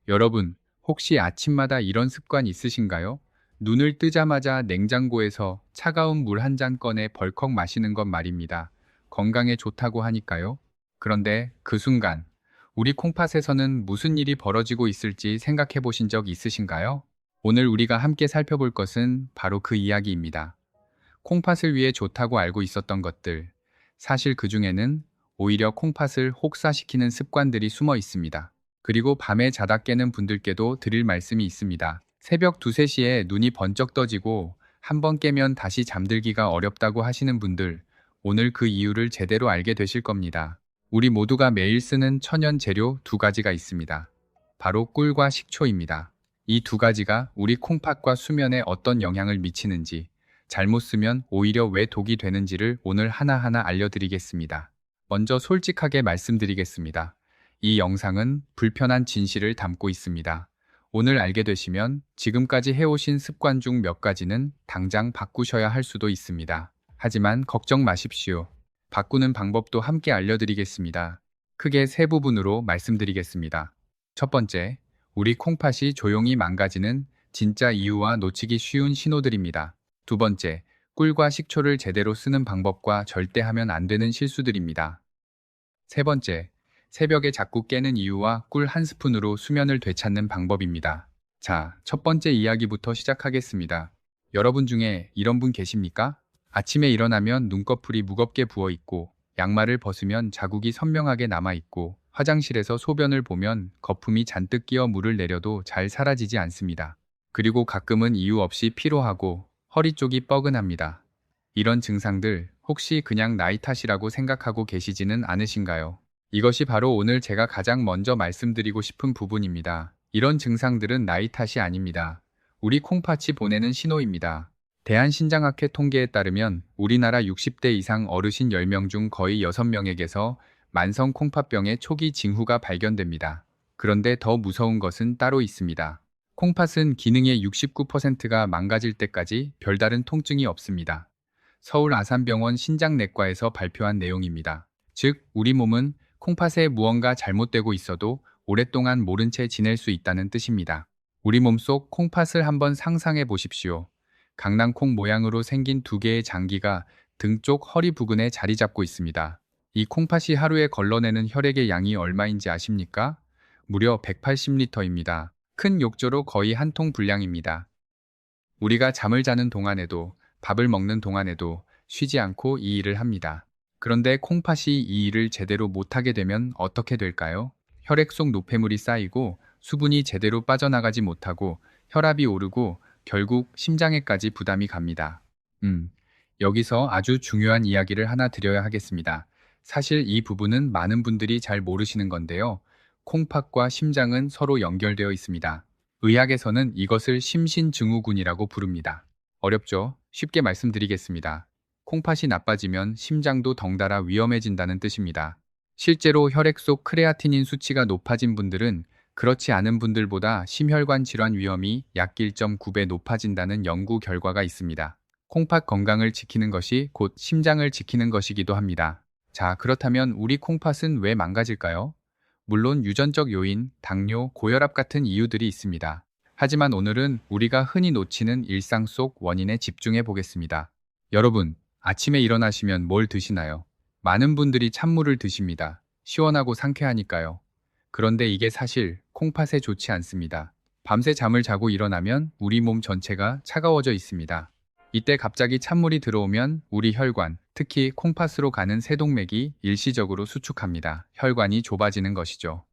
여러분, 혹시 아침마다 이런 습관 있으신가요? 눈을 뜨자마자 냉장고에서 차가운 물 한 잔 꺼내 벌컥 마시는 것 말입니다. 건강에 좋다고 하니까요. 그런데 그 순간, 우리 콩팥에서는 무슨 일이 벌어지고 있을지 생각해 보신 적 있으신가요? 오늘 우리가 함께 살펴볼 것은 바로 그 이야기입니다. 콩팥을 위해 좋다고 알고 있었던 것들. 사실 그 중에는 오히려 콩팥을 혹사시키는 습관들이 숨어 있습니다. 그리고 밤에 자다 깨는 분들께도 드릴 말씀이 있습니다. 새벽 2, 3시에 눈이 번쩍 떠지고 한 번 깨면 다시 잠들기가 어렵다고 하시는 분들, 오늘 그 이유를 제대로 알게 되실 겁니다. 우리 모두가 매일 쓰는 천연 재료 두 가지가 있습니다. 바로 꿀과 식초입니다. 이 두 가지가 우리 콩팥과 수면에 어떤 영향을 미치는지, 잘못 쓰면 오히려 왜 독이 되는지를 오늘 하나하나 알려드리겠습니다. 먼저 솔직하게 말씀드리겠습니다. 이 영상은 불편한 진실을 담고 있습니다. 오늘 알게 되시면 지금까지 해오신 습관 중 몇 가지는 당장 바꾸셔야 할 수도 있습니다. 하지만 걱정 마십시오. 바꾸는 방법도 함께 알려드리겠습니다. 크게 세 부분으로 말씀드리겠습니다. 첫 번째, 우리 콩팥이 조용히 망가지는 진짜 이유와 놓치기 쉬운 신호들입니다. 두 번째, 꿀과 식초를 제대로 쓰는 방법과 절대 하면 안 되는 실수들입니다. 세 번째, 새벽에 자꾸 깨는 이유와 꿀 한 스푼으로 수면을 되찾는 방법입니다. 자, 첫 번째 이야기부터 시작하겠습니다. 여러분 중에 이런 분 계십니까? 아침에 일어나면 눈꺼풀이 무겁게 부어 있고, 양말을 벗으면 자국이 선명하게 남아 있고, 화장실에서 소변을 보면 거품이 잔뜩 끼어 물을 내려도 잘 사라지지 않습니다. 그리고 가끔은 이유 없이 피로하고 허리 쪽이 뻐근합니다. 이런 증상들 혹시 그냥 나이 탓이라고 생각하고 계시지는 않으신가요? 이것이 바로 오늘 제가 가장 먼저 말씀드리고 싶은 부분입니다. 이런 증상들은 나이 탓이 아닙니다. 우리 콩팥이 보내는 신호입니다. 대한신장학회 통계에 따르면 우리나라 60대 이상 어르신 10명 중 거의 6명에게서 만성 콩팥병의 초기 징후가 발견됩니다. 그런데 더 무서운 것은 따로 있습니다. 콩팥은 기능의 69%가 망가질 때까지 별다른 통증이 없습니다. 서울 아산병원 신장내과에서 발표한 내용입니다. 즉, 우리 몸은 콩팥에 무언가 잘못되고 있어도 오랫동안 모른 채 지낼 수 있다는 뜻입니다. 우리 몸속 콩팥을 한번 상상해 보십시오. 강낭콩 모양으로 생긴 두 개의 장기가 등 쪽 허리 부근에 자리 잡고 있습니다. 이 콩팥이 하루에 걸러내는 혈액의 양이 얼마인지 아십니까? 무려 180리터입니다. 큰 욕조로 거의 한 통 분량입니다. 우리가 잠을 자는 동안에도 밥을 먹는 동안에도 쉬지 않고 이 일을 합니다. 그런데 콩팥이 이 일을 제대로 못하게 되면 어떻게 될까요? 혈액 속 노폐물이 쌓이고 수분이 제대로 빠져나가지 못하고 혈압이 오르고 결국 심장에까지 부담이 갑니다. 여기서 아주 중요한 이야기를 하나 드려야 하겠습니다. 사실 이 부분은 많은 분들이 잘 모르시는 건데요. 콩팥과 심장은 서로 연결되어 있습니다. 의학에서는 이것을 심신증후군이라고 부릅니다. 어렵죠? 쉽게 말씀드리겠습니다. 콩팥이 나빠지면 심장도 덩달아 위험해진다는 뜻입니다. 실제로 혈액 속 크레아티닌 수치가 높아진 분들은 그렇지 않은 분들보다 심혈관 질환 위험이 약 1.9배 높아진다는 연구 결과가 있습니다. 콩팥 건강을 지키는 것이 곧 심장을 지키는 것이기도 합니다. 자, 그렇다면 우리 콩팥은 왜 망가질까요? 물론 유전적 요인, 당뇨, 고혈압 같은 이유들이 있습니다. 하지만 오늘은 우리가 흔히 놓치는 일상 속 원인에 집중해 보겠습니다. 여러분, 아침에 일어나시면 뭘 드시나요? 많은 분들이 찬물을 드십니다. 시원하고 상쾌하니까요. 그런데 이게 사실 콩팥에 좋지 않습니다. 밤새 잠을 자고 일어나면 우리 몸 전체가 차가워져 있습니다. 이때 갑자기 찬물이 들어오면 우리 혈관, 특히 콩팥으로 가는 세동맥이 일시적으로 수축합니다. 혈관이 좁아지는 것이죠.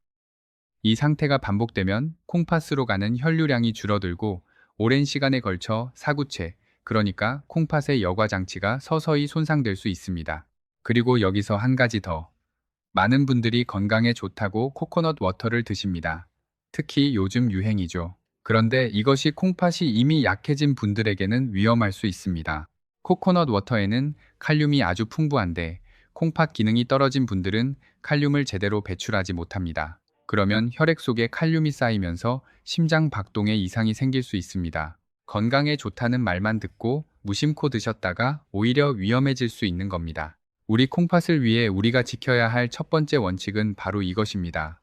이 상태가 반복되면 콩팥으로 가는 혈류량이 줄어들고 오랜 시간에 걸쳐 사구체, 그러니까 콩팥의 여과 장치가 서서히 손상될 수 있습니다. 그리고 여기서 한 가지 더. 많은 분들이 건강에 좋다고 코코넛 워터를 드십니다. 특히 요즘 유행이죠. 그런데 이것이 콩팥이 이미 약해진 분들에게는 위험할 수 있습니다. 코코넛 워터에는 칼륨이 아주 풍부한데 콩팥 기능이 떨어진 분들은 칼륨을 제대로 배출하지 못합니다. 그러면 혈액 속에 칼륨이 쌓이면서 심장 박동에 이상이 생길 수 있습니다. 건강에 좋다는 말만 듣고 무심코 드셨다가 오히려 위험해질 수 있는 겁니다. 우리 콩팥을 위해 우리가 지켜야 할 첫 번째 원칙은 바로 이것입니다.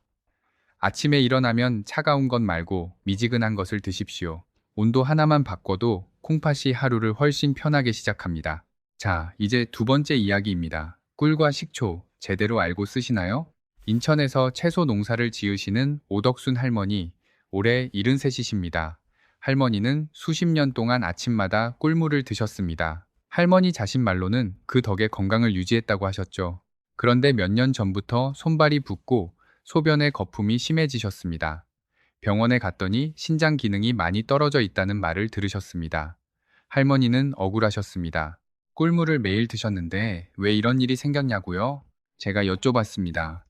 아침에 일어나면 차가운 것 말고 미지근한 것을 드십시오. 온도 하나만 바꿔도 콩팥이 하루를 훨씬 편하게 시작합니다. 자, 이제 두 번째 이야기입니다. 꿀과 식초 제대로 알고 쓰시나요? 인천에서 채소 농사를 지으시는 오덕순 할머니, 올해 73이십니다. 할머니는 수십 년 동안 아침마다 꿀물을 드셨습니다. 할머니 자신 말로는 그 덕에 건강을 유지했다고 하셨죠. 그런데 몇 년 전부터 손발이 붓고 소변의 거품이 심해지셨습니다. 병원에 갔더니 신장 기능이 많이 떨어져 있다는 말을 들으셨습니다. 할머니는 억울하셨습니다. 꿀물을 매일 드셨는데 왜 이런 일이 생겼냐고요? 제가 여쭤봤습니다.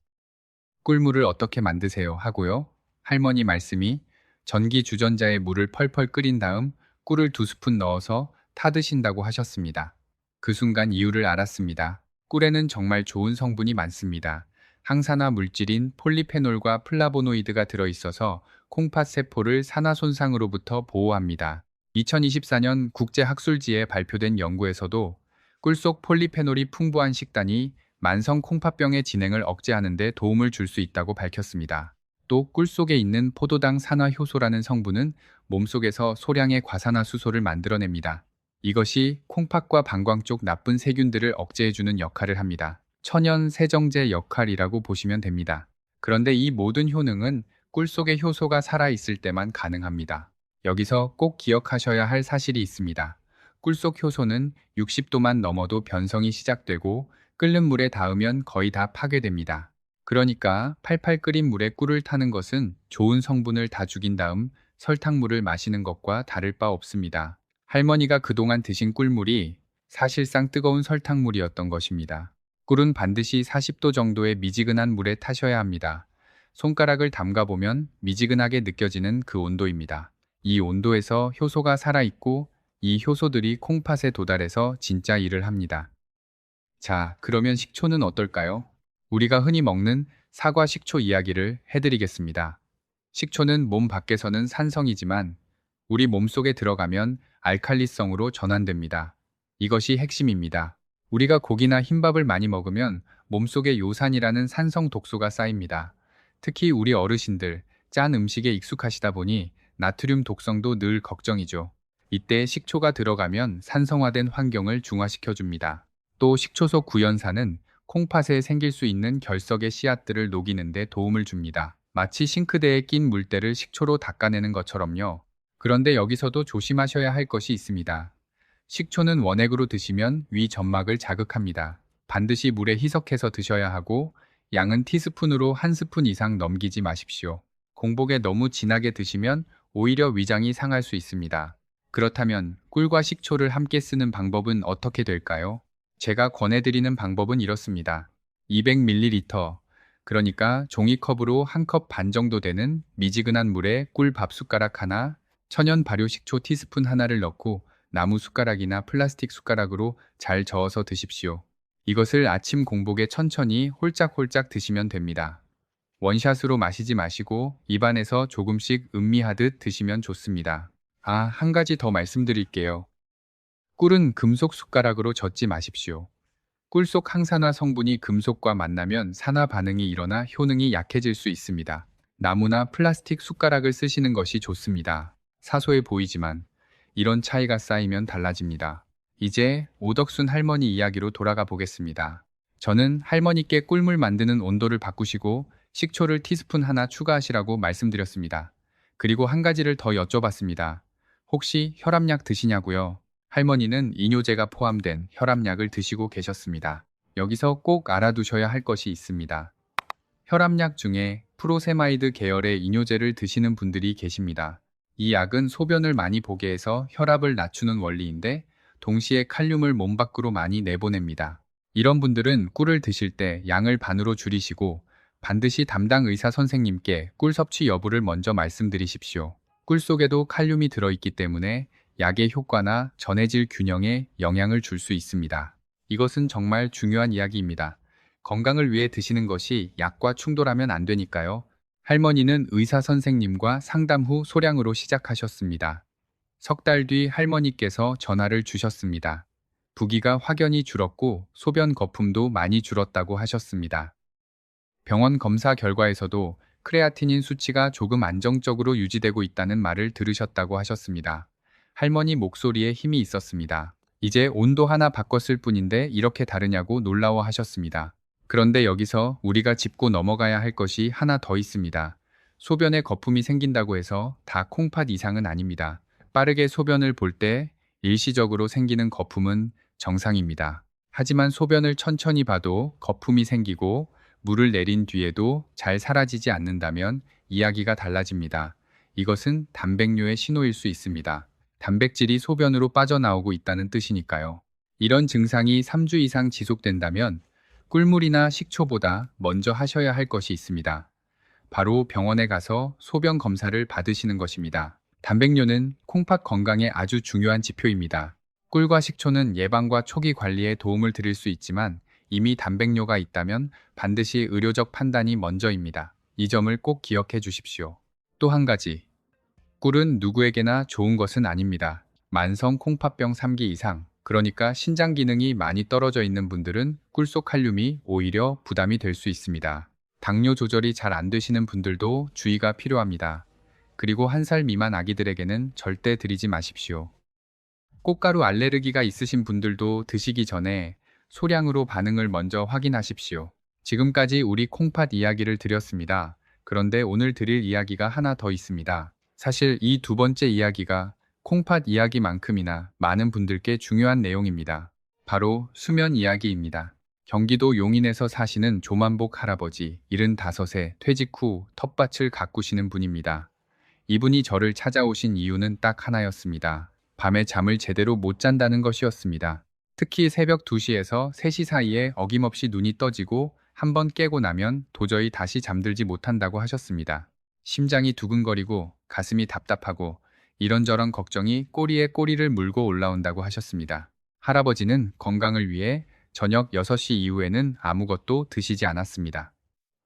꿀물을 어떻게 만드세요? 하고요. 할머니 말씀이 전기 주전자에 물을 펄펄 끓인 다음 꿀을 2스푼 넣어서 타드신다고 하셨습니다. 그 순간 이유를 알았습니다. 꿀에는 정말 좋은 성분이 많습니다. 항산화 물질인 폴리페놀과 플라보노이드가 들어있어서 콩팥 세포를 산화 손상으로부터 보호합니다. 2024년 국제학술지에 발표된 연구에서도 꿀 속 폴리페놀이 풍부한 식단이 만성 콩팥병의 진행을 억제하는 데 도움을 줄 수 있다고 밝혔습니다. 또 꿀 속에 있는 포도당 산화 효소라는 성분은 몸속에서 소량의 과산화수소를 만들어냅니다. 이것이 콩팥과 방광 쪽 나쁜 세균들을 억제해주는 역할을 합니다. 천연 세정제 역할이라고 보시면 됩니다. 그런데 이 모든 효능은 꿀 속의 효소가 살아있을 때만 가능합니다. 여기서 꼭 기억하셔야 할 사실이 있습니다. 꿀 속 효소는 60도만 넘어도 변성이 시작되고 끓는 물에 닿으면 거의 다 파괴됩니다. 그러니까 팔팔 끓인 물에 꿀을 타는 것은 좋은 성분을 다 죽인 다음 설탕물을 마시는 것과 다를 바 없습니다. 할머니가 그동안 드신 꿀물이 사실상 뜨거운 설탕물이었던 것입니다. 꿀은 반드시 40도 정도의 미지근한 물에 타셔야 합니다. 손가락을 담가보면 미지근하게 느껴지는 그 온도입니다. 이 온도에서 효소가 살아있고 이 효소들이 콩팥에 도달해서 진짜 일을 합니다. 자, 그러면 식초는 어떨까요? 우리가 흔히 먹는 사과 식초 이야기를 해드리겠습니다. 식초는 몸 밖에서는 산성이지만 우리 몸속에 들어가면 알칼리성으로 전환됩니다. 이것이 핵심입니다. 우리가 고기나 흰밥을 많이 먹으면 몸속에 요산이라는 산성 독소가 쌓입니다. 특히 우리 어르신들 짠 음식에 익숙하시다 보니 나트륨 독성도 늘 걱정이죠. 이때 식초가 들어가면 산성화된 환경을 중화시켜줍니다. 또 식초소 구연산은 콩팥에 생길 수 있는 결석의 씨앗들을 녹이는 데 도움을 줍니다. 마치 싱크대에 낀 물때를 식초로 닦아내는 것처럼요. 그런데 여기서도 조심하셔야 할 것이 있습니다. 식초는 원액으로 드시면 위 점막을 자극합니다. 반드시 물에 희석해서 드셔야 하고 양은 티스푼으로 1스푼 이상 넘기지 마십시오. 공복에 너무 진하게 드시면 오히려 위장이 상할 수 있습니다. 그렇다면 꿀과 식초를 함께 쓰는 방법은 어떻게 될까요? 제가 권해드리는 방법은 이렇습니다. 200ml, 그러니까 종이컵으로 1컵 반 정도 되는 미지근한 물에 꿀 밥숟가락 하나, 천연 발효 식초 티스푼 하나를 넣고 나무 숟가락이나 플라스틱 숟가락으로 잘 저어서 드십시오. 이것을 아침 공복에 천천히 홀짝홀짝 드시면 됩니다. 원샷으로 마시지 마시고 입안에서 조금씩 음미하듯 드시면 좋습니다. 한 가지 더 말씀드릴게요. 꿀은 금속 숟가락으로 젓지 마십시오. 꿀 속 항산화 성분이 금속과 만나면 산화 반응이 일어나 효능이 약해질 수 있습니다. 나무나 플라스틱 숟가락을 쓰시는 것이 좋습니다. 사소해 보이지만 이런 차이가 쌓이면 달라집니다. 이제 오덕순 할머니 이야기로 돌아가 보겠습니다. 저는 할머니께 꿀물 만드는 온도를 바꾸시고 식초를 티스푼 하나 추가하시라고 말씀드렸습니다. 그리고 한 가지를 더 여쭤봤습니다. 혹시 혈압약 드시냐고요? 할머니는 이뇨제가 포함된 혈압약을 드시고 계셨습니다. 여기서 꼭 알아두셔야 할 것이 있습니다. 혈압약 중에 프로세마이드 계열의 이뇨제를 드시는 분들이 계십니다. 이 약은 소변을 많이 보게 해서 혈압을 낮추는 원리인데 동시에 칼륨을 몸 밖으로 많이 내보냅니다. 이런 분들은 꿀을 드실 때 양을 반으로 줄이시고 반드시 담당 의사 선생님께 꿀 섭취 여부를 먼저 말씀드리십시오. 꿀 속에도 칼륨이 들어있기 때문에 약의 효과나 전해질 균형에 영향을 줄 수 있습니다. 이것은 정말 중요한 이야기입니다. 건강을 위해 드시는 것이 약과 충돌하면 안 되니까요. 할머니는 의사 선생님과 상담 후 소량으로 시작하셨습니다. 석 달 뒤 할머니께서 전화를 주셨습니다. 부기가 확연히 줄었고 소변 거품도 많이 줄었다고 하셨습니다. 병원 검사 결과에서도 크레아티닌 수치가 조금 안정적으로 유지되고 있다는 말을 들으셨다고 하셨습니다. 할머니 목소리에 힘이 있었습니다. 이제 온도 하나 바꿨을 뿐인데 이렇게 다르냐고 놀라워 하셨습니다. 그런데 여기서 우리가 짚고 넘어가야 할 것이 하나 더 있습니다. 소변에 거품이 생긴다고 해서 다 콩팥 이상은 아닙니다. 빠르게 소변을 볼 때 일시적으로 생기는 거품은 정상입니다. 하지만 소변을 천천히 봐도 거품이 생기고 물을 내린 뒤에도 잘 사라지지 않는다면 이야기가 달라집니다. 이것은 단백뇨의 신호일 수 있습니다. 단백질이 소변으로 빠져나오고 있다는 뜻이니까요. 이런 증상이 3주 이상 지속된다면 꿀물이나 식초보다 먼저 하셔야 할 것이 있습니다. 바로 병원에 가서 소변 검사를 받으시는 것입니다. 단백뇨는 콩팥 건강에 아주 중요한 지표입니다. 꿀과 식초는 예방과 초기 관리에 도움을 드릴 수 있지만 이미 단백뇨가 있다면 반드시 의료적 판단이 먼저입니다. 이 점을 꼭 기억해 주십시오. 또 한 가지, 꿀은 누구에게나 좋은 것은 아닙니다. 만성 콩팥병 3기 이상, 그러니까 신장 기능이 많이 떨어져 있는 분들은 꿀 속 칼륨이 오히려 부담이 될 수 있습니다. 당뇨 조절이 잘 안 되시는 분들도 주의가 필요합니다. 그리고 1살 미만 아기들에게는 절대 드리지 마십시오. 꽃가루 알레르기가 있으신 분들도 드시기 전에 소량으로 반응을 먼저 확인하십시오. 지금까지 우리 콩팥 이야기를 드렸습니다. 그런데 오늘 드릴 이야기가 하나 더 있습니다. 사실 이 두 번째 이야기가 콩팥 이야기만큼이나 많은 분들께 중요한 내용입니다. 바로 수면 이야기입니다. 경기도 용인에서 사시는 조만복 할아버지 75세 퇴직 후 텃밭을 가꾸시는 분입니다. 이분이 저를 찾아오신 이유는 딱 하나였습니다. 밤에 잠을 제대로 못 잔다는 것이었습니다. 특히 새벽 2시에서 3시 사이에 어김없이 눈이 떠지고 한번 깨고 나면 도저히 다시 잠들지 못한다고 하셨습니다. 심장이 두근거리고 가슴이 답답하고 이런저런 걱정이 꼬리에 꼬리를 물고 올라온다고 하셨습니다. 할아버지는 건강을 위해 저녁 6시 이후에는 아무것도 드시지 않았습니다.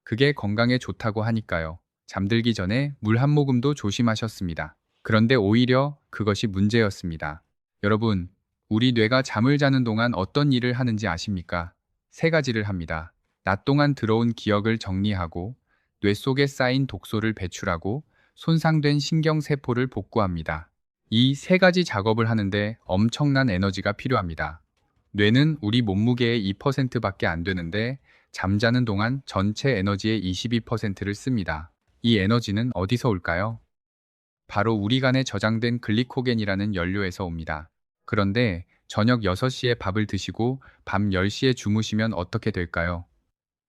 그게 건강에 좋다고 하니까요. 잠들기 전에 물 한 모금도 조심하셨습니다. 그런데 오히려 그것이 문제였습니다. 여러분, 우리 뇌가 잠을 자는 동안 어떤 일을 하는지 아십니까? 3가지를 합니다. 낮 동안 들어온 기억을 정리하고, 뇌 속에 쌓인 독소를 배출하고, 손상된 신경세포를 복구합니다. 이 3가지 작업을 하는데 엄청난 에너지가 필요합니다. 뇌는 우리 몸무게의 2%밖에 안 되는데 잠자는 동안 전체 에너지의 22%를 씁니다. 이 에너지는 어디서 올까요? 바로 우리 간에 저장된 글리코겐이라는 연료에서 옵니다. 그런데 저녁 6시에 밥을 드시고 밤 10시에 주무시면 어떻게 될까요?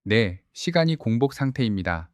네, 시간이 공복 상태입니다.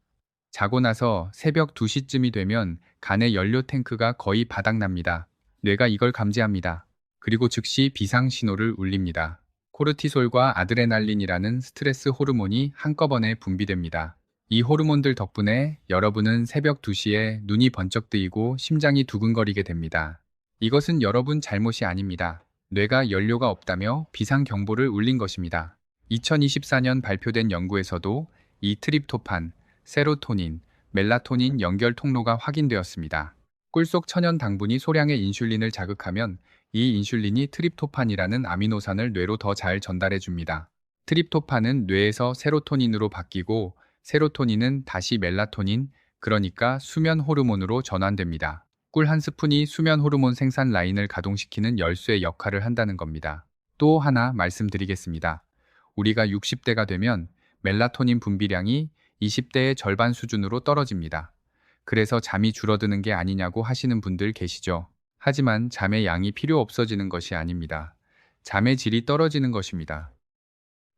자고 나서 새벽 2시쯤이 되면 간의 연료 탱크가 거의 바닥납니다. 뇌가 이걸 감지합니다. 그리고 즉시 비상 신호를 울립니다. 코르티솔과 아드레날린이라는 스트레스 호르몬이 한꺼번에 분비됩니다. 이 호르몬들 덕분에 여러분은 새벽 2시에 눈이 번쩍 뜨이고 심장이 두근거리게 됩니다. 이것은 여러분 잘못이 아닙니다. 뇌가 연료가 없다며 비상 경보를 울린 것입니다. 2024년 발표된 연구에서도 이 트립토판, 세로토닌, 멜라토닌 연결 통로가 확인되었습니다. 꿀 속 천연 당분이 소량의 인슐린을 자극하면 이 인슐린이 트립토판이라는 아미노산을 뇌로 더 잘 전달해 줍니다. 트립토판은 뇌에서 세로토닌으로 바뀌고 세로토닌은 다시 멜라토닌, 그러니까 수면 호르몬으로 전환됩니다. 꿀 한 스푼이 수면 호르몬 생산 라인을 가동시키는 열쇠의 역할을 한다는 겁니다. 또 하나 말씀드리겠습니다. 우리가 60대가 되면 멜라토닌 분비량이 20대의 절반 수준으로 떨어집니다. 그래서 잠이 줄어드는 게 아니냐고 하시는 분들 계시죠. 하지만 잠의 양이 필요 없어지는 것이 아닙니다. 잠의 질이 떨어지는 것입니다.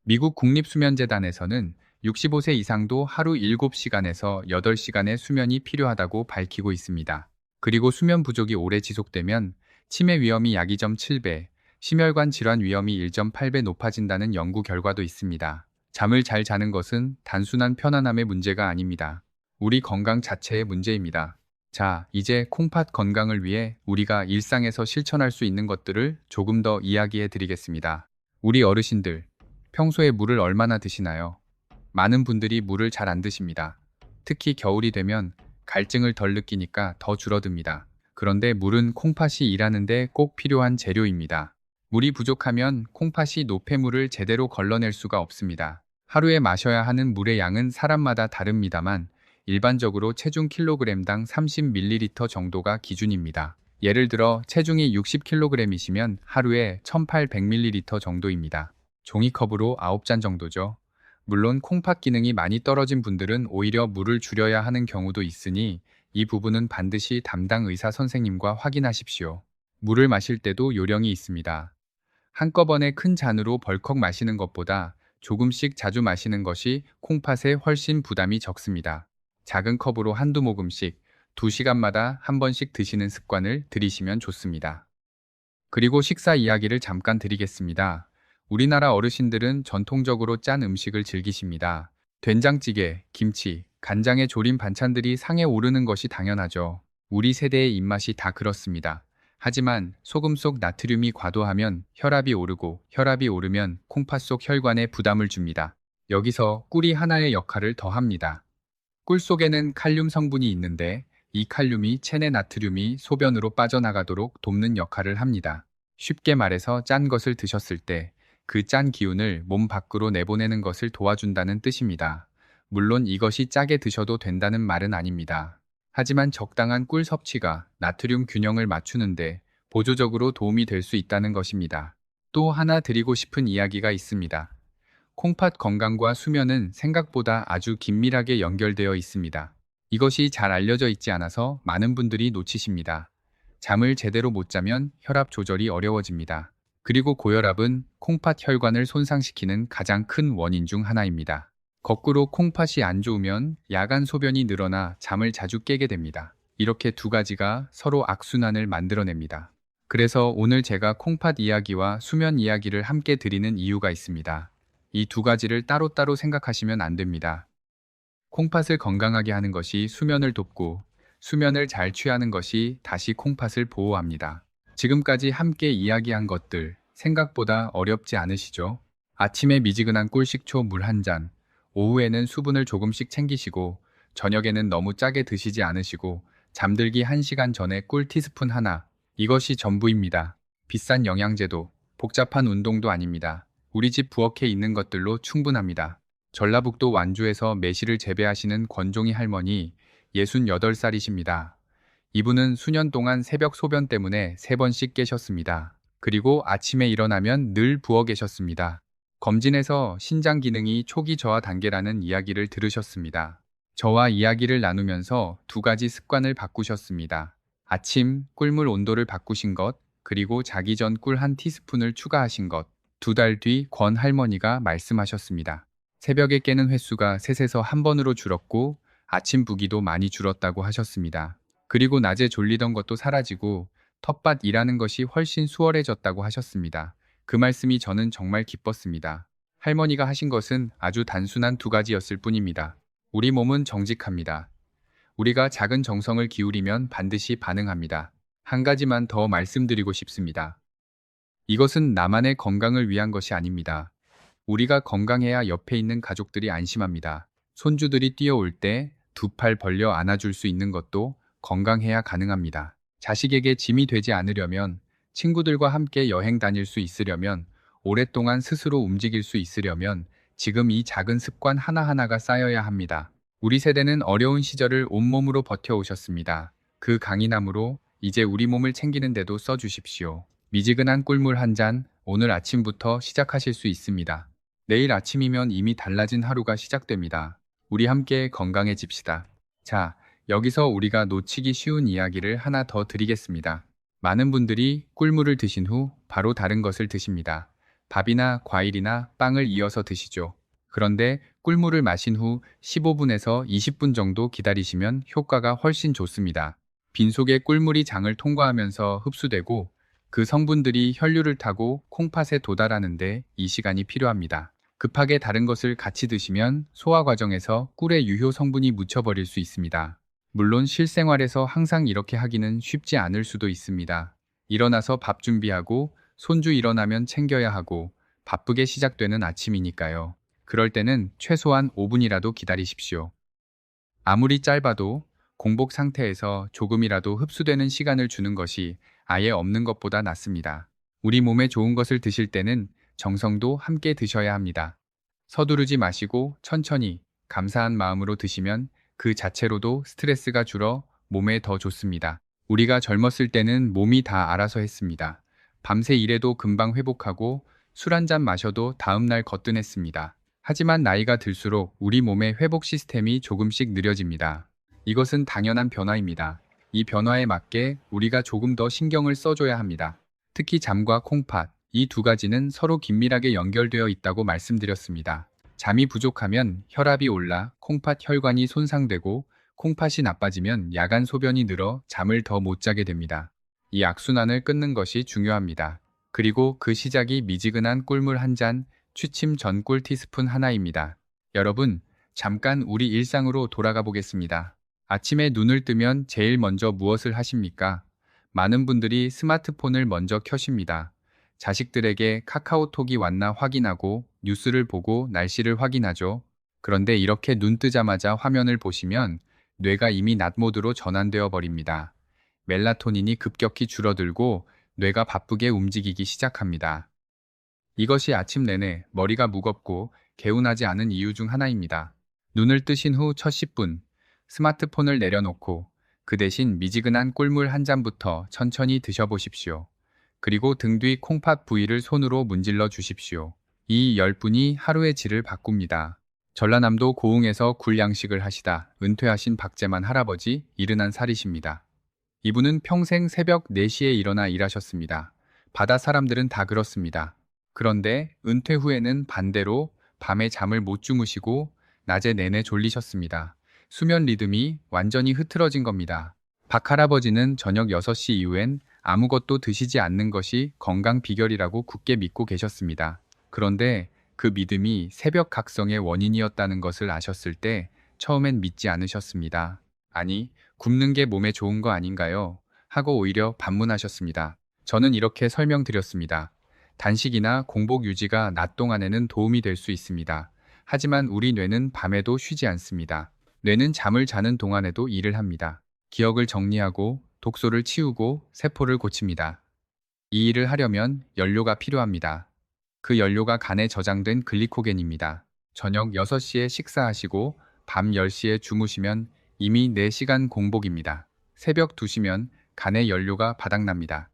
미국 국립수면재단에서는 65세 이상도 하루 7시간에서 8시간의 수면이 필요하다고 밝히고 있습니다. 그리고 수면 부족이 오래 지속되면 치매 위험이 약 2.7배, 심혈관 질환 위험이 1.8배 높아진다는 연구 결과도 있습니다. 잠을 잘 자는 것은 단순한 편안함의 문제가 아닙니다. 우리 건강 자체의 문제입니다. 자, 이제 콩팥 건강을 위해 우리가 일상에서 실천할 수 있는 것들을 조금 더 이야기해 드리겠습니다. 우리 어르신들, 평소에 물을 얼마나 드시나요? 많은 분들이 물을 잘 안 드십니다. 특히 겨울이 되면 갈증을 덜 느끼니까 더 줄어듭니다. 그런데 물은 콩팥이 일하는데 꼭 필요한 재료입니다. 물이 부족하면 콩팥이 노폐물을 제대로 걸러낼 수가 없습니다. 하루에 마셔야 하는 물의 양은 사람마다 다릅니다만 일반적으로 체중 킬로그램당 30ml 정도가 기준입니다. 예를 들어 체중이 60kg이시면 하루에 1800ml 정도입니다. 종이컵으로 9잔 정도죠. 물론 콩팥 기능이 많이 떨어진 분들은 오히려 물을 줄여야 하는 경우도 있으니 이 부분은 반드시 담당 의사 선생님과 확인하십시오. 물을 마실 때도 요령이 있습니다. 한꺼번에 큰 잔으로 벌컥 마시는 것보다 조금씩 자주 마시는 것이 콩팥에 훨씬 부담이 적습니다. 작은 컵으로 한두 모금씩 2시간마다 한 번씩 드시는 습관을 들이시면 좋습니다. 그리고 식사 이야기를 잠깐 드리겠습니다. 우리나라 어르신들은 전통적으로 짠 음식을 즐기십니다. 된장찌개, 김치, 간장에 졸인 반찬들이 상에 오르는 것이 당연하죠. 우리 세대의 입맛이 다 그렇습니다. 하지만 소금 속 나트륨이 과도하면 혈압이 오르고 혈압이 오르면 콩팥 속 혈관에 부담을 줍니다. 여기서 꿀이 하나의 역할을 더합니다. 꿀 속에는 칼륨 성분이 있는데 이 칼륨이 체내 나트륨이 소변으로 빠져나가도록 돕는 역할을 합니다. 쉽게 말해서 짠 것을 드셨을 때 그 짠 기운을 몸 밖으로 내보내는 것을 도와준다는 뜻입니다. 물론 이것이 짜게 드셔도 된다는 말은 아닙니다. 하지만 적당한 꿀 섭취가 나트륨 균형을 맞추는데 보조적으로 도움이 될 수 있다는 것입니다. 또 하나 드리고 싶은 이야기가 있습니다. 콩팥 건강과 수면은 생각보다 아주 긴밀하게 연결되어 있습니다. 이것이 잘 알려져 있지 않아서 많은 분들이 놓치십니다. 잠을 제대로 못 자면 혈압 조절이 어려워집니다. 그리고 고혈압은 콩팥 혈관을 손상시키는 가장 큰 원인 중 하나입니다. 거꾸로 콩팥이 안 좋으면 야간 소변이 늘어나 잠을 자주 깨게 됩니다. 이렇게 두 가지가 서로 악순환을 만들어냅니다. 그래서 오늘 제가 콩팥 이야기와 수면 이야기를 함께 드리는 이유가 있습니다. 이 두 가지를 따로따로 생각하시면 안 됩니다. 콩팥을 건강하게 하는 것이 수면을 돕고 수면을 잘 취하는 것이 다시 콩팥을 보호합니다. 지금까지 함께 이야기한 것들 생각보다 어렵지 않으시죠? 아침에 미지근한 꿀식초 물 한 잔, 오후에는 수분을 조금씩 챙기시고 저녁에는 너무 짜게 드시지 않으시고 잠들기 1시간 전에 꿀 티스푼 하나, 이것이 전부입니다. 비싼 영양제도, 복잡한 운동도 아닙니다. 우리 집 부엌에 있는 것들로 충분합니다. 전라북도 완주에서 매실을 재배하시는 권종희 할머니 68살이십니다. 이분은 수년 동안 새벽 소변 때문에 3번씩 깨셨습니다. 그리고 아침에 일어나면 늘 부어 계셨습니다. 검진에서 신장 기능이 초기 저하 단계라는 이야기를 들으셨습니다. 저와 이야기를 나누면서 두 가지 습관을 바꾸셨습니다. 아침 꿀물 온도를 바꾸신 것, 그리고 자기 전 꿀 한 티스푼을 추가하신 것. 2달 뒤 권 할머니가 말씀하셨습니다. 새벽에 깨는 횟수가 3에서 1번으로 줄었고 아침 부기도 많이 줄었다고 하셨습니다. 그리고 낮에 졸리던 것도 사라지고 텃밭 일하는 것이 훨씬 수월해졌다고 하셨습니다. 그 말씀이 저는 정말 기뻤습니다. 할머니가 하신 것은 아주 단순한 2가지였을 뿐입니다. 우리 몸은 정직합니다. 우리가 작은 정성을 기울이면 반드시 반응합니다. 한 가지만 더 말씀드리고 싶습니다. 이것은 나만의 건강을 위한 것이 아닙니다. 우리가 건강해야 옆에 있는 가족들이 안심합니다. 손주들이 뛰어올 때 2팔 벌려 안아줄 수 있는 것도 건강해야 가능합니다. 자식에게 짐이 되지 않으려면, 친구들과 함께 여행 다닐 수 있으려면, 오랫동안 스스로 움직일 수 있으려면 지금 이 작은 습관 하나하나가 쌓여야 합니다. 우리 세대는 어려운 시절을 온몸으로 버텨오셨습니다. 그 강인함으로 이제 우리 몸을 챙기는데도 써주십시오. 미지근한 꿀물 한 잔, 오늘 아침부터 시작하실 수 있습니다. 내일 아침이면 이미 달라진 하루가 시작됩니다. 우리 함께 건강해집시다. 자, 여기서 우리가 놓치기 쉬운 이야기를 하나 더 드리겠습니다. 많은 분들이 꿀물을 드신 후 바로 다른 것을 드십니다. 밥이나 과일이나 빵을 이어서 드시죠. 그런데 꿀물을 마신 후 15분에서 20분 정도 기다리시면 효과가 훨씬 좋습니다. 빈속에 꿀물이 장을 통과하면서 흡수되고 그 성분들이 혈류를 타고 콩팥에 도달하는데 이 시간이 필요합니다. 급하게 다른 것을 같이 드시면 소화 과정에서 꿀의 유효 성분이 묻혀버릴 수 있습니다. 물론 실생활에서 항상 이렇게 하기는 쉽지 않을 수도 있습니다. 일어나서 밥 준비하고 손주 일어나면 챙겨야 하고 바쁘게 시작되는 아침이니까요. 그럴 때는 최소한 5분이라도 기다리십시오. 아무리 짧아도 공복 상태에서 조금이라도 흡수되는 시간을 주는 것이 아예 없는 것보다 낫습니다. 우리 몸에 좋은 것을 드실 때는 정성도 함께 드셔야 합니다. 서두르지 마시고 천천히 감사한 마음으로 드시면 그 자체로도 스트레스가 줄어 몸에 더 좋습니다. 우리가 젊었을 때는 몸이 다 알아서 했습니다. 밤새 일해도 금방 회복하고 술 한 잔 마셔도 다음날 거뜬했습니다. 하지만 나이가 들수록 우리 몸의 회복 시스템이 조금씩 느려집니다. 이것은 당연한 변화입니다. 이 변화에 맞게 우리가 조금 더 신경을 써줘야 합니다. 특히 잠과 콩팥, 이 두 가지는 서로 긴밀하게 연결되어 있다고 말씀드렸습니다. 잠이 부족하면 혈압이 올라 콩팥 혈관이 손상되고 콩팥이 나빠지면 야간 소변이 늘어 잠을 더 못 자게 됩니다. 이 악순환을 끊는 것이 중요합니다. 그리고 그 시작이 미지근한 꿀물 한 잔, 취침 전 꿀 티스푼 하나입니다. 여러분, 잠깐 우리 일상으로 돌아가 보겠습니다. 아침에 눈을 뜨면 제일 먼저 무엇을 하십니까? 많은 분들이 스마트폰을 먼저 켜십니다. 자식들에게 카카오톡이 왔나 확인하고 뉴스를 보고 날씨를 확인하죠. 그런데 이렇게 눈 뜨자마자 화면을 보시면 뇌가 이미 낮 모드로 전환되어 버립니다. 멜라토닌이 급격히 줄어들고 뇌가 바쁘게 움직이기 시작합니다. 이것이 아침 내내 머리가 무겁고 개운하지 않은 이유 중 하나입니다. 눈을 뜨신 후 첫 10분, 스마트폰을 내려놓고 그 대신 미지근한 꿀물 한 잔부터 천천히 드셔보십시오. 그리고 등 뒤 콩팥 부위를 손으로 문질러 주십시오. 이 10분이 하루의 질을 바꿉니다. 전라남도 고흥에서 굴양식을 하시다 은퇴하신 박재만 할아버지 71살이십니다. 이분은 평생 새벽 4시에 일어나 일하셨습니다. 바다 사람들은 다 그렇습니다. 그런데 은퇴 후에는 반대로 밤에 잠을 못 주무시고 낮에 내내 졸리셨습니다. 수면 리듬이 완전히 흐트러진 겁니다. 박 할아버지는 저녁 6시 이후엔 아무것도 드시지 않는 것이 건강 비결이라고 굳게 믿고 계셨습니다. 그런데 그 믿음이 새벽 각성의 원인이었다는 것을 아셨을 때 처음엔 믿지 않으셨습니다. 아니, 굶는 게 몸에 좋은 거 아닌가요? 하고 오히려 반문하셨습니다. 저는 이렇게 설명드렸습니다. 단식이나 공복 유지가 낮 동안에는 도움이 될 수 있습니다. 하지만 우리 뇌는 밤에도 쉬지 않습니다. 뇌는 잠을 자는 동안에도 일을 합니다. 기억을 정리하고 독소를 치우고 세포를 고칩니다. 이 일을 하려면 연료가 필요합니다. 그 연료가 간에 저장된 글리코겐입니다. 저녁 6시에 식사하시고 밤 10시에 주무시면 이미 4시간 공복입니다. 새벽 2시면 간의 연료가 바닥납니다.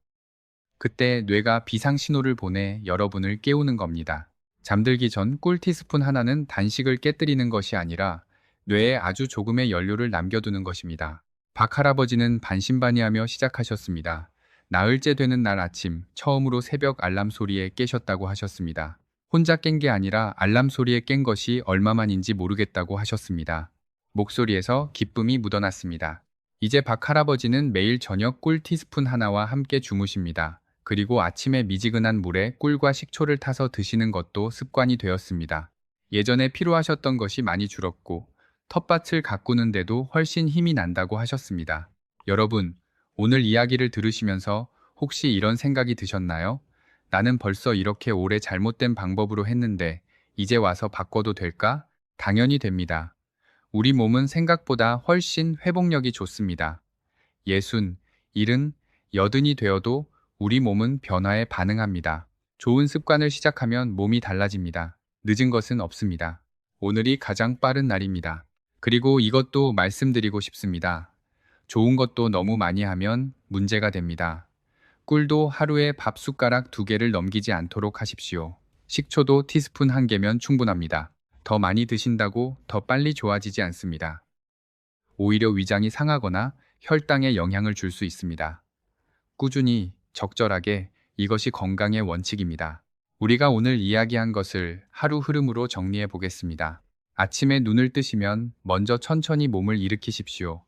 그때 뇌가 비상신호를 보내 여러분을 깨우는 겁니다. 잠들기 전 꿀 티스푼 하나는 단식을 깨뜨리는 것이 아니라 뇌에 아주 조금의 연료를 남겨두는 것입니다. 박 할아버지는 반신반의하며 시작하셨습니다. 나흘째 되는 날 아침 처음으로 새벽 알람 소리에 깨셨다고 하셨습니다. 혼자 깬 게 아니라 알람 소리에 깬 것이 얼마만인지 모르겠다고 하셨습니다. 목소리에서 기쁨이 묻어났습니다. 이제 박 할아버지는 매일 저녁 꿀 티스푼 하나와 함께 주무십니다. 그리고 아침에 미지근한 물에 꿀과 식초를 타서 드시는 것도 습관이 되었습니다. 예전에 피로하셨던 것이 많이 줄었고 텃밭을 가꾸는데도 훨씬 힘이 난다고 하셨습니다. 여러분, 오늘 이야기를 들으시면서 혹시 이런 생각이 드셨나요? 나는 벌써 이렇게 오래 잘못된 방법으로 했는데 이제 와서 바꿔도 될까? 당연히 됩니다. 우리 몸은 생각보다 훨씬 회복력이 좋습니다. 60, 70, 80이 되어도 우리 몸은 변화에 반응합니다. 좋은 습관을 시작하면 몸이 달라집니다. 늦은 것은 없습니다. 오늘이 가장 빠른 날입니다. 그리고 이것도 말씀드리고 싶습니다. 좋은 것도 너무 많이 하면 문제가 됩니다. 꿀도 하루에 밥 숟가락 2개를 넘기지 않도록 하십시오. 식초도 티스푼 1개면 충분합니다. 더 많이 드신다고 더 빨리 좋아지지 않습니다. 오히려 위장이 상하거나 혈당에 영향을 줄 수 있습니다. 꾸준히, 적절하게, 이것이 건강의 원칙입니다. 우리가 오늘 이야기한 것을 하루 흐름으로 정리해 보겠습니다. 아침에 눈을 뜨시면 먼저 천천히 몸을 일으키십시오.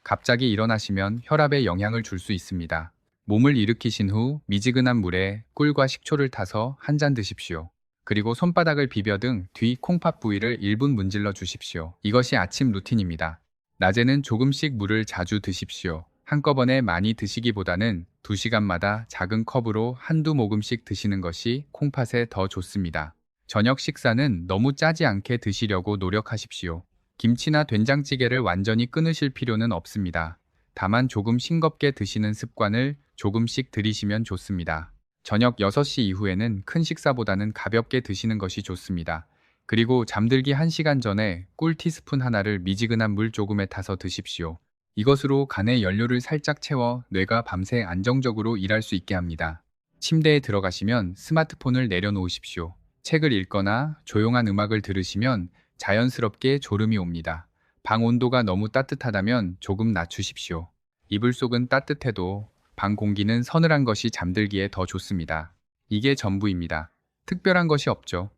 갑자기 일어나시면 혈압에 영향을 줄 수 있습니다. 몸을 일으키신 후 미지근한 물에 꿀과 식초를 타서 한 잔 드십시오. 그리고 손바닥을 비벼 등 뒤 콩팥 부위를 1분 문질러 주십시오. 이것이 아침 루틴입니다. 낮에는 조금씩 물을 자주 드십시오. 한꺼번에 많이 드시기보다는 2시간마다 작은 컵으로 한두 모금씩 드시는 것이 콩팥에 더 좋습니다. 저녁 식사는 너무 짜지 않게 드시려고 노력하십시오. 김치나 된장찌개를 완전히 끊으실 필요는 없습니다. 다만 조금 싱겁게 드시는 습관을 조금씩 들이시면 좋습니다. 저녁 6시 이후에는 큰 식사보다는 가볍게 드시는 것이 좋습니다. 그리고 잠들기 1시간 전에 꿀 티스푼 하나를 미지근한 물 조금에 타서 드십시오. 이것으로 간에 연료를 살짝 채워 뇌가 밤새 안정적으로 일할 수 있게 합니다. 침대에 들어가시면 스마트폰을 내려놓으십시오. 책을 읽거나 조용한 음악을 들으시면 자연스럽게 졸음이 옵니다. 방 온도가 너무 따뜻하다면 조금 낮추십시오. 이불 속은 따뜻해도 방 공기는 서늘한 것이 잠들기에 더 좋습니다. 이게 전부입니다. 특별한 것이 없죠.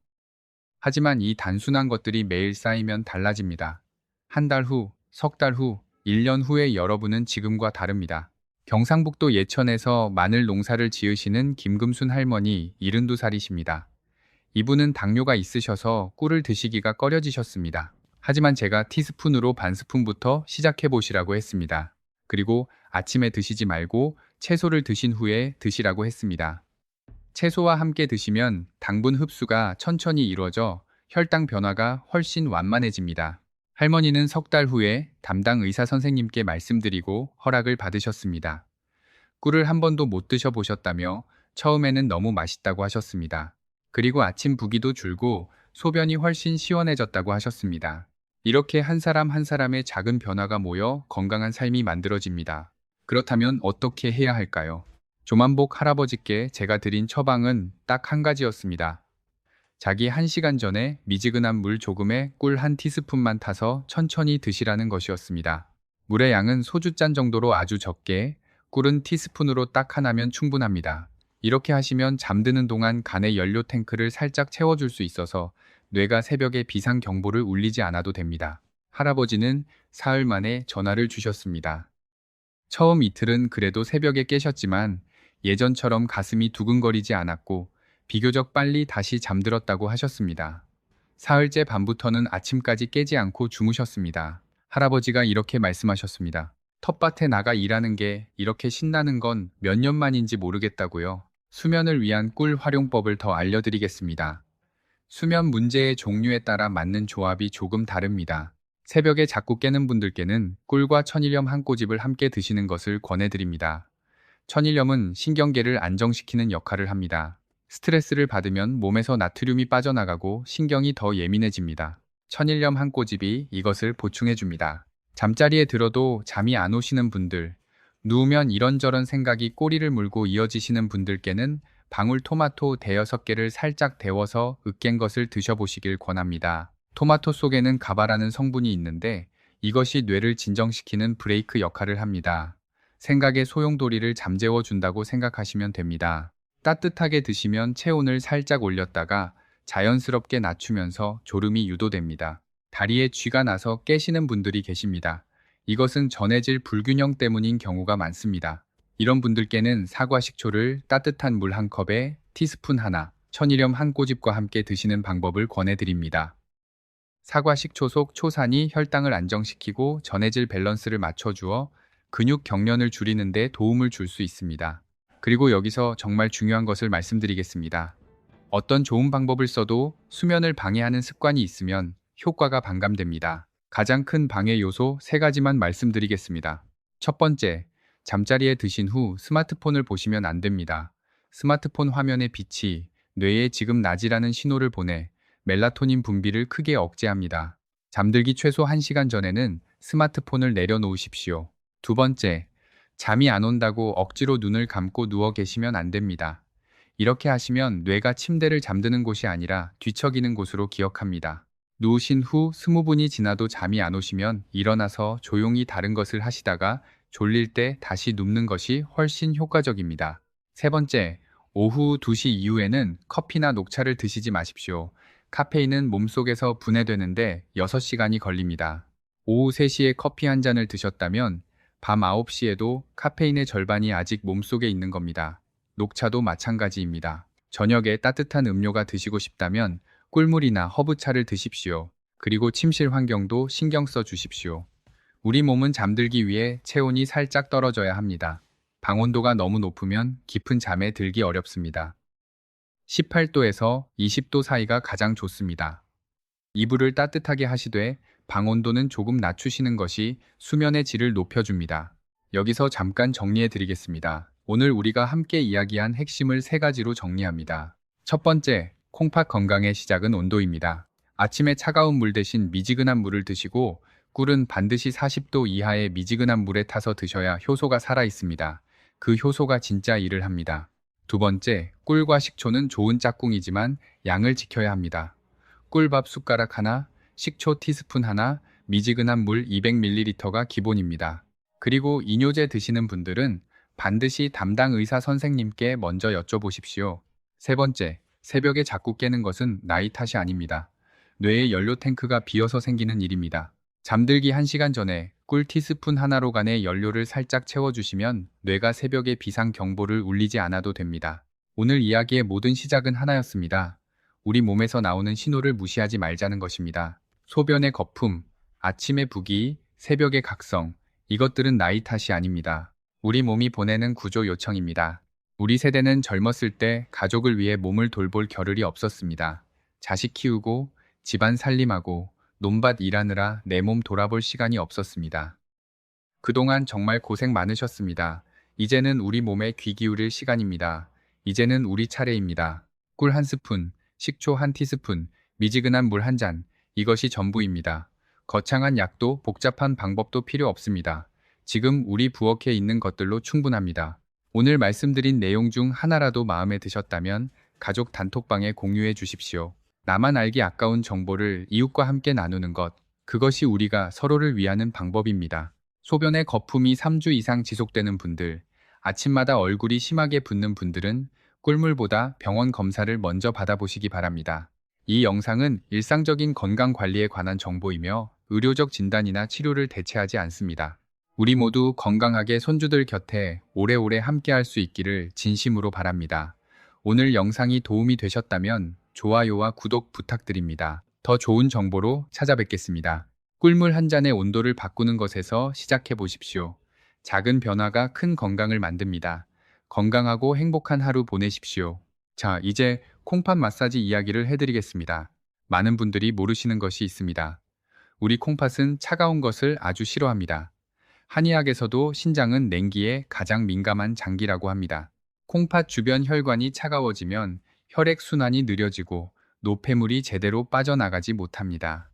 하지만 이 단순한 것들이 매일 쌓이면 달라집니다. 한 달 후, 석 달 후, 1년 후에 여러분은 지금과 다릅니다. 경상북도 예천에서 마늘 농사를 지으시는 김금순 할머니 72살이십니다. 이분은 당뇨가 있으셔서 꿀을 드시기가 꺼려지셨습니다. 하지만 제가 티스푼으로 반 스푼부터 시작해 보시라고 했습니다. 그리고 아침에 드시지 말고 채소를 드신 후에 드시라고 했습니다. 채소와 함께 드시면 당분 흡수가 천천히 이루어져 혈당 변화가 훨씬 완만해집니다. 할머니는 석 달 후에 담당 의사 선생님께 말씀드리고 허락을 받으셨습니다. 꿀을 한 번도 못 드셔보셨다며 처음에는 너무 맛있다고 하셨습니다. 그리고 아침 부기도 줄고 소변이 훨씬 시원해졌다고 하셨습니다. 이렇게 한 사람 한 사람의 작은 변화가 모여 건강한 삶이 만들어집니다. 그렇다면 어떻게 해야 할까요? 조만복 할아버지께 제가 드린 처방은 딱 한 가지였습니다. 자기 1시간 전에 미지근한 물 조금에 꿀 한 티스푼만 타서 천천히 드시라는 것이었습니다. 물의 양은 소주잔 정도로 아주 적게, 꿀은 티스푼으로 딱 하나면 충분합니다. 이렇게 하시면 잠드는 동안 간의 연료 탱크를 살짝 채워줄 수 있어서 뇌가 새벽에 비상 경보를 울리지 않아도 됩니다. 할아버지는 사흘 만에 전화를 주셨습니다. 처음 이틀은 그래도 새벽에 깨셨지만 예전처럼 가슴이 두근거리지 않았고 비교적 빨리 다시 잠들었다고 하셨습니다. 사흘째 밤부터는 아침까지 깨지 않고 주무셨습니다. 할아버지가 이렇게 말씀하셨습니다. 텃밭에 나가 일하는 게 이렇게 신나는 건 몇 년 만인지 모르겠다고요. 수면을 위한 꿀 활용법을 더 알려드리겠습니다. 수면 문제의 종류에 따라 맞는 조합이 조금 다릅니다. 새벽에 자꾸 깨는 분들께는 꿀과 천일염 한 꼬집을 함께 드시는 것을 권해드립니다. 천일염은 신경계를 안정시키는 역할을 합니다. 스트레스를 받으면 몸에서 나트륨이 빠져나가고 신경이 더 예민해집니다. 천일염 한 꼬집이 이것을 보충해줍니다. 잠자리에 들어도 잠이 안 오시는 분들, 누우면 이런저런 생각이 꼬리를 물고 이어지시는 분들께는 방울토마토 대여섯 개를 살짝 데워서 으깬 것을 드셔보시길 권합니다. 토마토 속에는 가바라는 성분이 있는데 이것이 뇌를 진정시키는 브레이크 역할을 합니다. 생각의 소용돌이를 잠재워 준다고 생각하시면 됩니다. 따뜻하게 드시면 체온을 살짝 올렸다가 자연스럽게 낮추면서 졸음이 유도됩니다. 다리에 쥐가 나서 깨시는 분들이 계십니다. 이것은 전해질 불균형 때문인 경우가 많습니다. 이런 분들께는 사과 식초를 따뜻한 물 한 컵에 티스푼 하나, 천일염 한 꼬집과 함께 드시는 방법을 권해드립니다. 사과 식초 속 초산이 혈당을 안정시키고 전해질 밸런스를 맞춰주어 근육 경련을 줄이는 데 도움을 줄 수 있습니다. 그리고 여기서 정말 중요한 것을 말씀드리겠습니다. 어떤 좋은 방법을 써도 수면을 방해하는 습관이 있으면 효과가 반감됩니다. 가장 큰 방해 요소 3가지만 말씀드리겠습니다. 첫 번째, 잠자리에 드신 후 스마트폰을 보시면 안 됩니다. 스마트폰 화면의 빛이 뇌에 지금 낮이라는 신호를 보내 멜라토닌 분비를 크게 억제합니다. 잠들기 최소 1시간 전에는 스마트폰을 내려놓으십시오. 두 번째, 잠이 안 온다고 억지로 눈을 감고 누워 계시면 안 됩니다. 이렇게 하시면 뇌가 침대를 잠드는 곳이 아니라 뒤척이는 곳으로 기억합니다. 누우신 후 20분이 지나도 잠이 안 오시면 일어나서 조용히 다른 것을 하시다가 졸릴 때 다시 눕는 것이 훨씬 효과적입니다. 세 번째, 오후 2시 이후에는 커피나 녹차를 드시지 마십시오. 카페인은 몸속에서 분해되는데 6시간이 걸립니다. 오후 3시에 커피 한 잔을 드셨다면 밤 9시에도 카페인의 절반이 아직 몸속에 있는 겁니다. 녹차도 마찬가지입니다. 저녁에 따뜻한 음료가 드시고 싶다면 꿀물이나 허브차를 드십시오. 그리고 침실 환경도 신경 써 주십시오. 우리 몸은 잠들기 위해 체온이 살짝 떨어져야 합니다. 방 온도가 너무 높으면 깊은 잠에 들기 어렵습니다. 18도에서 20도 사이가 가장 좋습니다. 이불을 따뜻하게 하시되 방 온도는 조금 낮추시는 것이 수면의 질을 높여줍니다. 여기서 잠깐 정리해 드리겠습니다. 오늘 우리가 함께 이야기한 핵심을 3가지로 정리합니다. 첫 번째, 콩팥 건강의 시작은 온도입니다. 아침에 차가운 물 대신 미지근한 물을 드시고 꿀은 반드시 40도 이하의 미지근한 물에 타서 드셔야 효소가 살아 있습니다. 그 효소가 진짜 일을 합니다. 두 번째, 꿀과 식초는 좋은 짝꿍이지만 양을 지켜야 합니다. 꿀밥 숟가락 하나, 식초 티스푼 하나, 미지근한 물 200ml가 기본입니다. 그리고 이뇨제 드시는 분들은 반드시 담당 의사 선생님께 먼저 여쭤보십시오. 세 번째, 새벽에 자꾸 깨는 것은 나이 탓이 아닙니다. 뇌의 연료 탱크가 비어서 생기는 일입니다. 잠들기 1시간 전에 꿀 티스푼 하나로 간의 연료를 살짝 채워주시면 뇌가 새벽에 비상 경보를 울리지 않아도 됩니다. 오늘 이야기의 모든 시작은 하나였습니다. 우리 몸에서 나오는 신호를 무시하지 말자는 것입니다. 소변의 거품, 아침의 부기, 새벽의 각성, 이것들은 나이 탓이 아닙니다. 우리 몸이 보내는 구조 요청입니다. 우리 세대는 젊었을 때 가족을 위해 몸을 돌볼 겨를이 없었습니다. 자식 키우고 집안 살림하고 논밭 일하느라 내 몸 돌아볼 시간이 없었습니다. 그동안 정말 고생 많으셨습니다. 이제는 우리 몸에 귀 기울일 시간입니다. 이제는 우리 차례입니다. 꿀 한 스푼, 식초 한 티스푼, 미지근한 물 한 잔, 이것이 전부입니다. 거창한 약도 복잡한 방법도 필요 없습니다. 지금 우리 부엌에 있는 것들로 충분합니다. 오늘 말씀드린 내용 중 하나라도 마음에 드셨다면 가족 단톡방에 공유해 주십시오. 나만 알기 아까운 정보를 이웃과 함께 나누는 것, 그것이 우리가 서로를 위하는 방법입니다. 소변의 거품이 3주 이상 지속되는 분들, 아침마다 얼굴이 심하게 붓는 분들은 꿀물보다 병원 검사를 먼저 받아보시기 바랍니다. 이 영상은 일상적인 건강 관리에 관한 정보이며 의료적 진단이나 치료를 대체하지 않습니다. 우리 모두 건강하게 손주들 곁에 오래오래 함께할 수 있기를 진심으로 바랍니다. 오늘 영상이 도움이 되셨다면 좋아요와 구독 부탁드립니다. 더 좋은 정보로 찾아뵙겠습니다. 꿀물 한 잔의 온도를 바꾸는 것에서 시작해 보십시오. 작은 변화가 큰 건강을 만듭니다. 건강하고 행복한 하루 보내십시오. 자, 이제 콩팥 마사지 이야기를 해드리겠습니다. 많은 분들이 모르시는 것이 있습니다. 우리 콩팥은 차가운 것을 아주 싫어합니다. 한의학에서도 신장은 냉기에 가장 민감한 장기라고 합니다. 콩팥 주변 혈관이 차가워지면 혈액순환이 느려지고 노폐물이 제대로 빠져나가지 못합니다.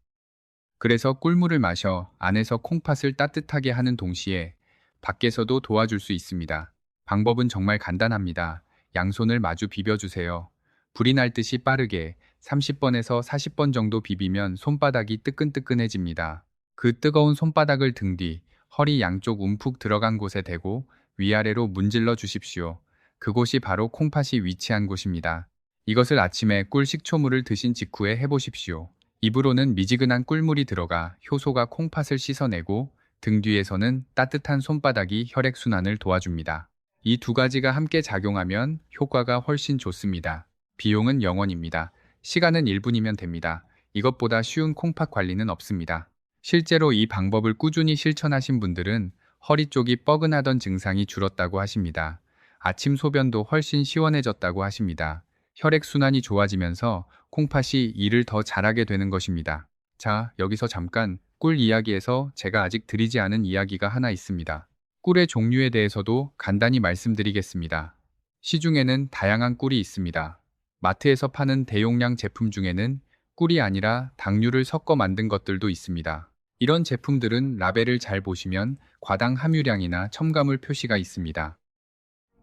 그래서 꿀물을 마셔 안에서 콩팥을 따뜻하게 하는 동시에 밖에서도 도와줄 수 있습니다. 방법은 정말 간단합니다. 양손을 마주 비벼주세요. 불이 날 듯이 빠르게 30번에서 40번 정도 비비면 손바닥이 뜨끈뜨끈해집니다. 그 뜨거운 손바닥을 등 뒤, 허리 양쪽 움푹 들어간 곳에 대고 위아래로 문질러 주십시오. 그곳이 바로 콩팥이 위치한 곳입니다. 이것을 아침에 꿀 식초물을 드신 직후에 해보십시오. 입으로는 미지근한 꿀물이 들어가 효소가 콩팥을 씻어내고 등 뒤에서는 따뜻한 손바닥이 혈액순환을 도와줍니다. 이 두 가지가 함께 작용하면 효과가 훨씬 좋습니다. 비용은 0원입니다. 시간은 1분이면 됩니다. 이것보다 쉬운 콩팥 관리는 없습니다. 실제로 이 방법을 꾸준히 실천하신 분들은 허리 쪽이 뻐근하던 증상이 줄었다고 하십니다. 아침 소변도 훨씬 시원해졌다고 하십니다. 혈액순환이 좋아지면서 콩팥이 일을 더 잘하게 되는 것입니다. 자, 여기서 잠깐 꿀 이야기에서 제가 아직 드리지 않은 이야기가 하나 있습니다. 꿀의 종류에 대해서도 간단히 말씀드리겠습니다. 시중에는 다양한 꿀이 있습니다. 마트에서 파는 대용량 제품 중에는 꿀이 아니라 당류를 섞어 만든 것들도 있습니다. 이런 제품들은 라벨을 잘 보시면 과당 함유량이나 첨가물 표시가 있습니다.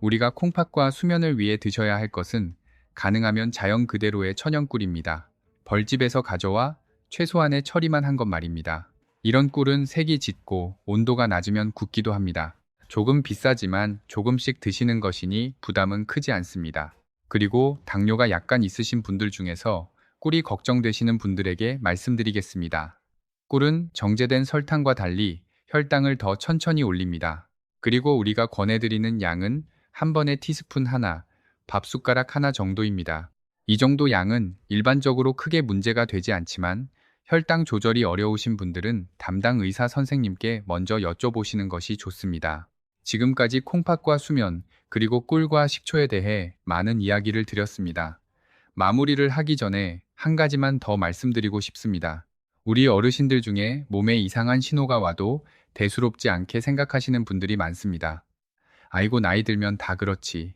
우리가 콩팥과 수면을 위해 드셔야 할 것은 가능하면 자연 그대로의 천연꿀입니다. 벌집에서 가져와 최소한의 처리만 한 것 말입니다. 이런 꿀은 색이 짙고 온도가 낮으면 굳기도 합니다. 조금 비싸지만 조금씩 드시는 것이니 부담은 크지 않습니다. 그리고 당뇨가 약간 있으신 분들 중에서 꿀이 걱정되시는 분들에게 말씀드리겠습니다. 꿀은 정제된 설탕과 달리 혈당을 더 천천히 올립니다. 그리고 우리가 권해드리는 양은 한 번에 티스푼 하나, 밥숟가락 하나 정도입니다. 이 정도 양은 일반적으로 크게 문제가 되지 않지만 혈당 조절이 어려우신 분들은 담당 의사 선생님께 먼저 여쭤보시는 것이 좋습니다. 지금까지 콩팥과 수면, 그리고 꿀과 식초에 대해 많은 이야기를 드렸습니다. 마무리를 하기 전에 한 가지만 더 말씀드리고 싶습니다. 우리 어르신들 중에 몸에 이상한 신호가 와도 대수롭지 않게 생각하시는 분들이 많습니다. 아이고 나이 들면 다 그렇지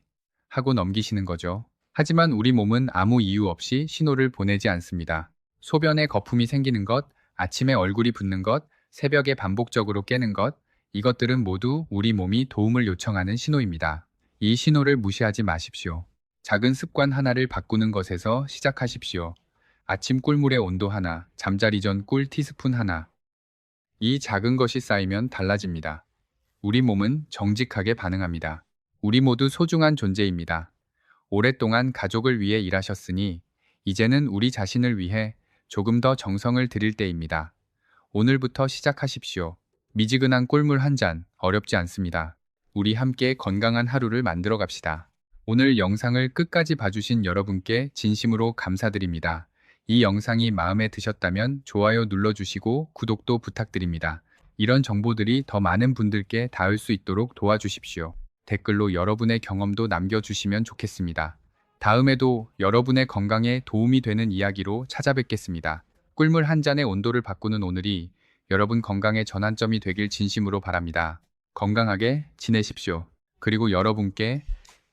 하고 넘기시는 거죠. 하지만 우리 몸은 아무 이유 없이 신호를 보내지 않습니다. 소변에 거품이 생기는 것, 아침에 얼굴이 붓는 것, 새벽에 반복적으로 깨는 것, 이것들은 모두 우리 몸이 도움을 요청하는 신호입니다. 이 신호를 무시하지 마십시오. 작은 습관 하나를 바꾸는 것에서 시작하십시오. 아침 꿀물의 온도 하나, 잠자리 전 꿀 티스푼 하나. 이 작은 것이 쌓이면 달라집니다. 우리 몸은 정직하게 반응합니다. 우리 모두 소중한 존재입니다. 오랫동안 가족을 위해 일하셨으니 이제는 우리 자신을 위해 조금 더 정성을 들일 때입니다. 오늘부터 시작하십시오. 미지근한 꿀물 한 잔, 어렵지 않습니다. 우리 함께 건강한 하루를 만들어 갑시다. 오늘 영상을 끝까지 봐주신 여러분께 진심으로 감사드립니다. 이 영상이 마음에 드셨다면 좋아요 눌러주시고 구독도 부탁드립니다. 이런 정보들이 더 많은 분들께 닿을 수 있도록 도와주십시오. 댓글로 여러분의 경험도 남겨주시면 좋겠습니다. 다음에도 여러분의 건강에 도움이 되는 이야기로 찾아뵙겠습니다. 꿀물 한 잔의 온도를 바꾸는 오늘이 여러분 건강의 전환점이 되길 진심으로 바랍니다. 건강하게 지내십시오. 그리고 여러분께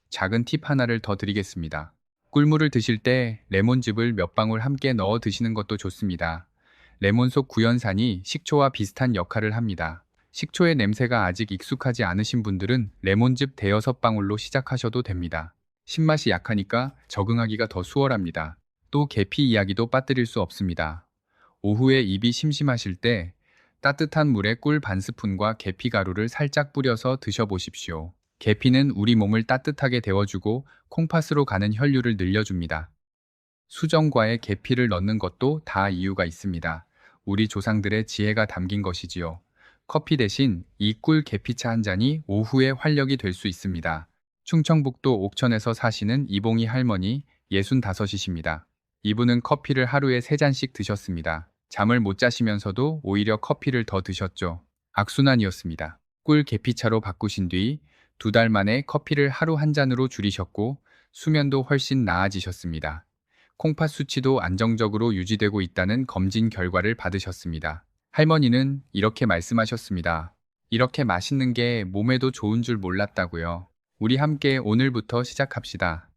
작은 팁 하나를 더 드리겠습니다. 꿀물을 드실 때 레몬즙을 몇 방울 함께 넣어 드시는 것도 좋습니다. 레몬 속 구연산이 식초와 비슷한 역할을 합니다. 식초의 냄새가 아직 익숙하지 않으신 분들은 레몬즙 대여섯 방울로 시작하셔도 됩니다. 신맛이 약하니까 적응하기가 더 수월합니다. 또 계피 이야기도 빠뜨릴 수 없습니다. 오후에 입이 심심하실 때 따뜻한 물에 꿀 반 스푼과 계피 가루를 살짝 뿌려서 드셔보십시오. 계피는 우리 몸을 따뜻하게 데워주고 콩팥으로 가는 혈류를 늘려줍니다. 수정과에 계피를 넣는 것도 다 이유가 있습니다. 우리 조상들의 지혜가 담긴 것이지요. 커피 대신 이 꿀 계피차 한 잔이 오후에 활력이 될 수 있습니다. 충청북도 옥천에서 사시는 이봉희 할머니 65이십니다. 이분은 커피를 하루에 3잔씩 드셨습니다. 잠을 못 자시면서도 오히려 커피를 더 드셨죠. 악순환이었습니다. 꿀 계피차로 바꾸신 뒤 2달 만에 커피를 하루 한 잔으로 줄이셨고 수면도 훨씬 나아지셨습니다. 콩팥 수치도 안정적으로 유지되고 있다는 검진 결과를 받으셨습니다. 할머니는 이렇게 말씀하셨습니다. 이렇게 맛있는 게 몸에도 좋은 줄 몰랐다고요. 우리 함께 오늘부터 시작합시다.